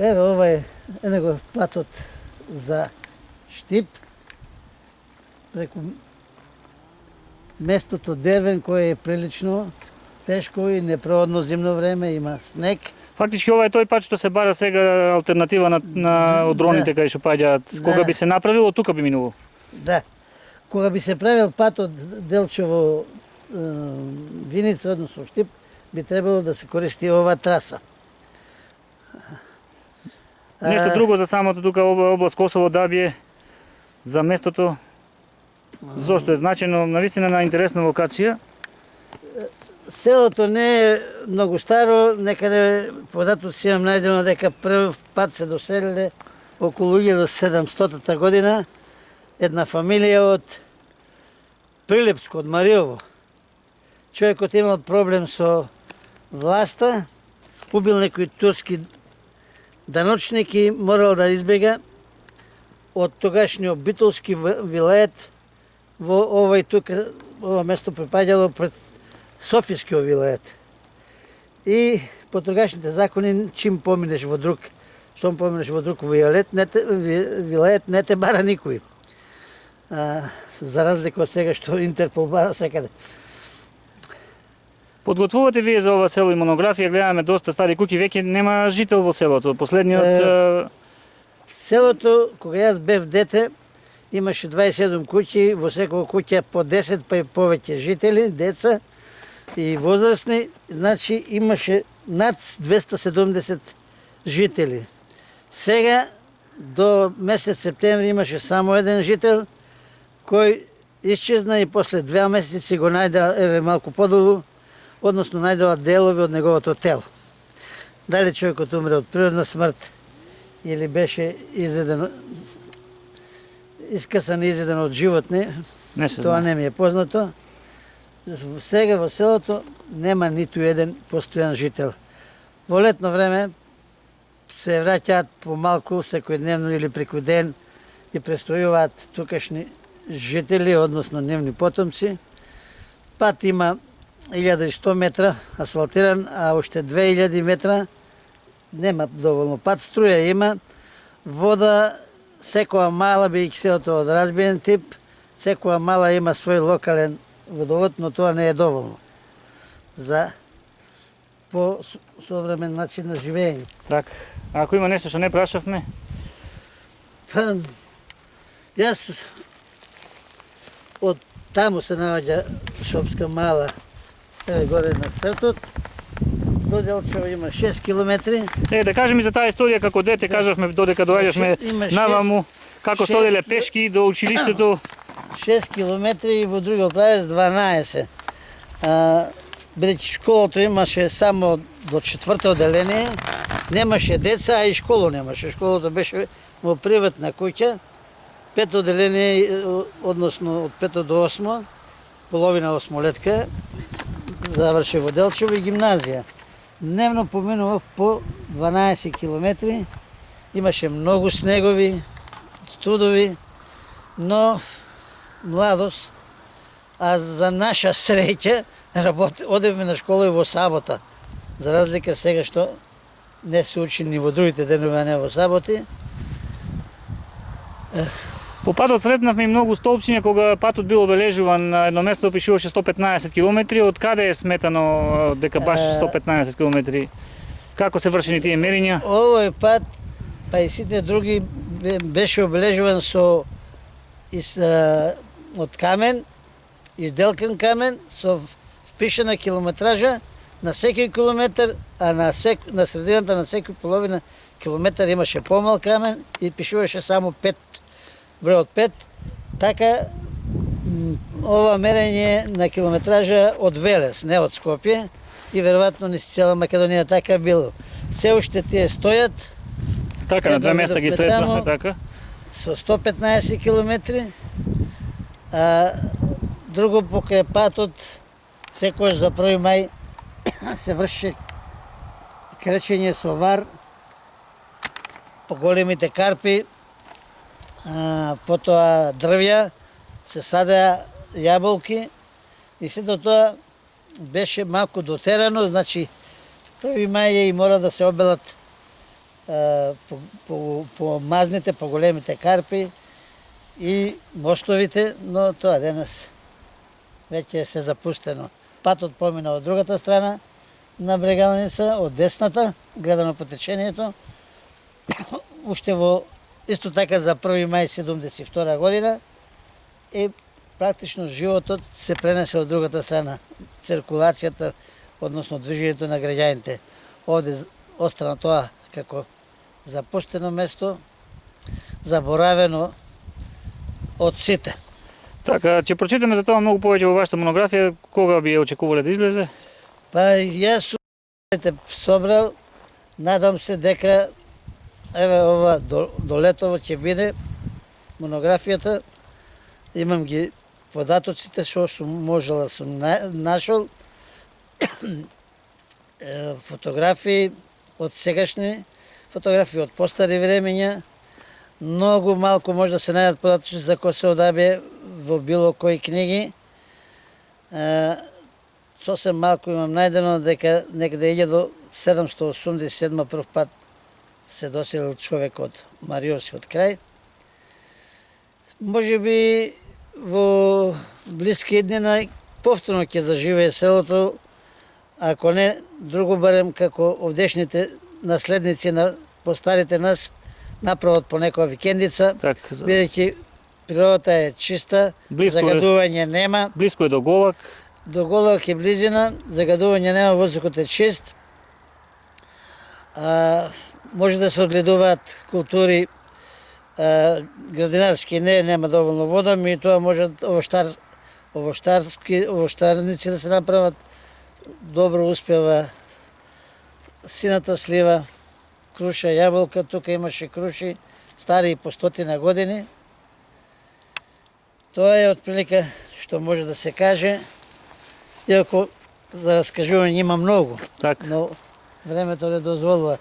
Еве, ова е него патот за Штип, преку местото Дервен, кое е прилично тешко и непроодно зимно време, има снег. Фактички ова е тој пат што се бара сега алтернатива на одроните кај што паѓаат. Кога би се направило, тука би минувал. Да. Кога би се правил патот Делчево Виница, односно Штип, би требало да се користи ова траса. Нешто друго за самото тука област Косово Дабије, за местото, зошто е значено, навистина на интересна локација. Селото не е многу старо, некаде податоци имам најдено дека прв пат се доселиле околу 1700 година една фамилија од Прилепско, од Мариово. Човекот имал проблем со власта, убил некои турски даночник и морал да избега од тогашниот битолски вилает во овој тука, ова место припаѓало пред Софискиот вилает. И по тогашните закони, чим поминеш во друг, штом поминеш во друг вилает, не те бара никој. За разлика од сега што Интерпол бара секаде. Подготвувате вие за ова село и монографија, гледаме доста стари куќи, веќе нема жител во селото. Последниот... Селото, кога јас бев дете, имаше 27 куќи, во секоја куќа по 10 па и повеќе жители, деца и возрастни, значи имаше над 270 жители. Сега, до месец септември имаше само еден жител, кој исчезна и после 2 месеци го најдоа, еве малку подолу, односно најдоа делови од неговото тело. Дали човекот умре од природна смрт или беше искасан и изеден од животни, тоа не ми е познато. Сега во селото нема ниту еден постојан жител. Во летно време се враќаат помалку секојдневно или преку ден и престојуваат тукашни жители, односно нивни потомци. Пат има 1100 метра асфалтиран, а уште 2000 метра нема доволно пат. Струја има, вода, секоја мала, бидејќи селото од разбиен тип, секоја мала има свој локален водовод, но тоа не е доволно за по-современ начин на живење. Така. Ако има нешто што не прашавме? Па, јас од таму се наоѓа Шопска мала, еве горе на цртот. До Делчево има 6 километри. Да кажем и за таа историја, како дете кажавме додека доаѓавме наваму, како столеле пешки до училиштето. 6 километри и во другиот правец 12. Бидејќи школото имаше само до 4-то одделение, немаше деца, а и школа немаше. Школото беше во приватна куќа. 5 одделение, односно од 5 до 8, половина осмолетка, заврши во Делчево и гимназија. Дневно поминував по 12 километри, имаше многу снегови, студови, но младост, а за наша среќа одевме на школа и во сабота. За разлика сега што не се учи ни во другите денови, а не во саботи. По патот сретнавме и многу столбчиња кога патот бил обележуван, на едно место опишуваше 115 км. Од каде е сметано дека баш 115 км? Како се вршени тие мерења? Овој пат, па и сите други, беше обележуван со од камен, изделкан камен, со впишана километража на секој километар, а на средината на секој половина километар имаше помал камен и пишуваше само 5, бројот 5. Така, ова мерење на километража од Велес, не од Скопје, и веројатно низ цела Македонија така било. Се уште тие стојат. Така, на две места ги сретнавме, така? Со 115 километри, а друго покрај патот, секојаш за 1 мај се врши кречење со вар по големите карпи, потоа дрвја, се садеа јаболки и сето тоа беше малку дотерано, значи 1 мај и мора да се обелат по мазните, по големите карпи и мостовите, но тоа денес веќе е се запустено. Патот помина од другата страна на Брегалница, од десната, гледано по течението. Уште во исто така за 1. мај 72 година и практично животот се пренесе од другата страна. Циркулацијата, односно движењето на граѓаните. Овде остана тоа како запустено место, заборавено од сите. Така, ќе прочитаме за тоа многу повеќе во вашата монографија, кога би ја очекувале да излезе? Па јас сум собрал, надам се дека еве ова до летово ќе биде монографијата. Имам ги податоците што сум можела сум нашол. Фотографии од сегашни, фотографии од постари времења. Многу малку може да се најдат податоци за кој се одабие во било кои книги. Сосем малку имам најдено дека некаде 1787 прв пат се доселил човек од Мариорскиот крај. Може би во блиски дни повторно ќе заживее селото, ако не друго барем како овдешните наследници на постарите нас направат по некоја викендица, бидејќи природата е чиста, загадување нема. Блиско е до Голак. До Голак е близина, загадување нема, воздухот е чист. Може да се одгледуваат култури градинарски, нема доволно вода, и тоа може овоштарници да се направат. Добро успева сината слива, круша, јаболка, тука имаше круши, стари по 100 години. Тоа е отприлика што може да се каже, иако за раскажување има многу, но времето не дозволува.